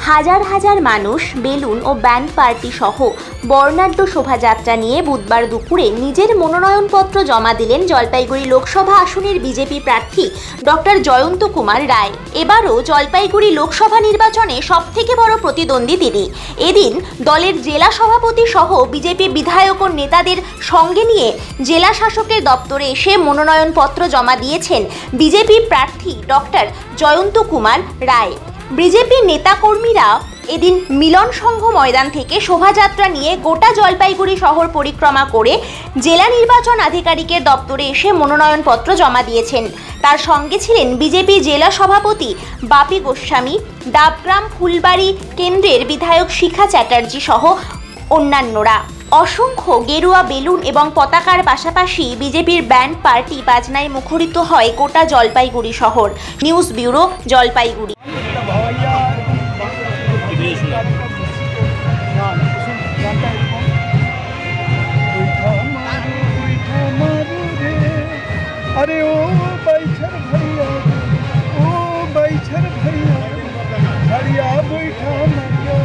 হাজার হাজার মানুষ বেলুন ও ব্যান্ড পার্টি সহ বর্ণাঢ্য শোভাযাত্রা নিয়ে বুধবার দুপুরে নিজের মনোনয়নপত্র জমা দিলেন জলপাইগুড়ি লোকসভা আসনের বিজেপি প্রার্থী ডক্টর জয়ন্ত কুমার রায়। এবারও জলপাইগুড়ি লোকসভা নির্বাচনে সবথেকে বড় প্রতিদ্বন্দ্বী তিনি। এদিন দলের জেলা সভাপতি সহ বিজেপি বিধায়ক ও নেতাদের সঙ্গে নিয়ে জেলা শাসকের দপ্তরে এসে মনোনয়নপত্র জমা দিয়েছেন বিজেপি প্রার্থী ডক্টর জয়ন্ত কুমার রায়। বিজেপি নেতাকর্মীরা এদিন মিলন সংঘ ময়দান থেকে শোভাযাত্রা নিয়ে গোটা জলপাইগুড়ি শহর পরিক্রমা করে জেলা নির্বাচন আধিকারিকের দপ্তরে এসে মনোনয়নপত্র জমা দিয়েছেন। তার সঙ্গে ছিলেন বিজেপি জেলা সভাপতি বাপি গোস্বামী, ডাবগ্রাম ফুলবাড়ি কেন্দ্রের বিধায়ক শিখা চ্যাটার্জি সহ অন্যান্যরা। অসংখ্য গেরুয়া বেলুন এবং পতাকার পাশাপাশি বিজেপির ব্যান্ড পার্টি বাজনায় মুখরিত হয় গোটা জলপাইগুড়ি শহর। News bureau, Jalpaiguri. अरे ओ बैठर भैया, ओ बैठर भैया, झरिया बैठा नरिया,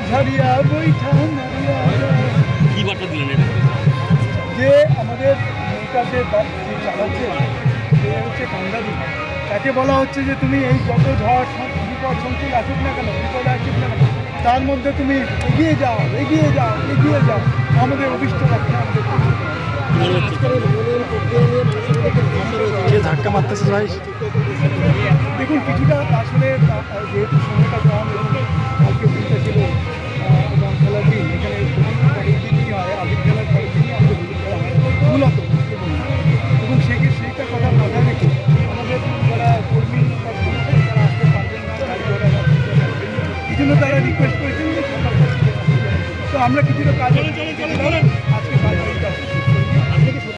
झरिया बैठा नरिया। কি বার্তা দিলেন এটা? যে আমাদের নেতাদের যে চালাচ্ছে সে হচ্ছে কান্দারি। তাকে বলা হচ্ছে যে তুমি এই যত ঝড় বিপদ সংকট আসুক না কেন, বিপদ আসুক না কেন, তার মধ্যে তুমি এগিয়ে যাও, এগিয়ে যাও, এগিয়ে যাও, আমাদের অভিষ্ট লক্ষ্যে আমাদের ধাক্কা মারতেছে ভাই। দেখুন কিছুটা আসলে যেহেতু সময়টা কম এবং কালকে দিনটা ছিল রং খেলার দিন, এখানে পরের দিনই হয় আবির খেলার পরের দিনই আমাদের হোলি খেলা হয় মূলত এবং সেইটা কথা মাথায় রেখে আমাদের যারা কর্মী তারা আসতে পারবেন না, এই জন্য তারা রিকোয়েস্ট করেছেন যে তো আমরা কিছুটা কাজ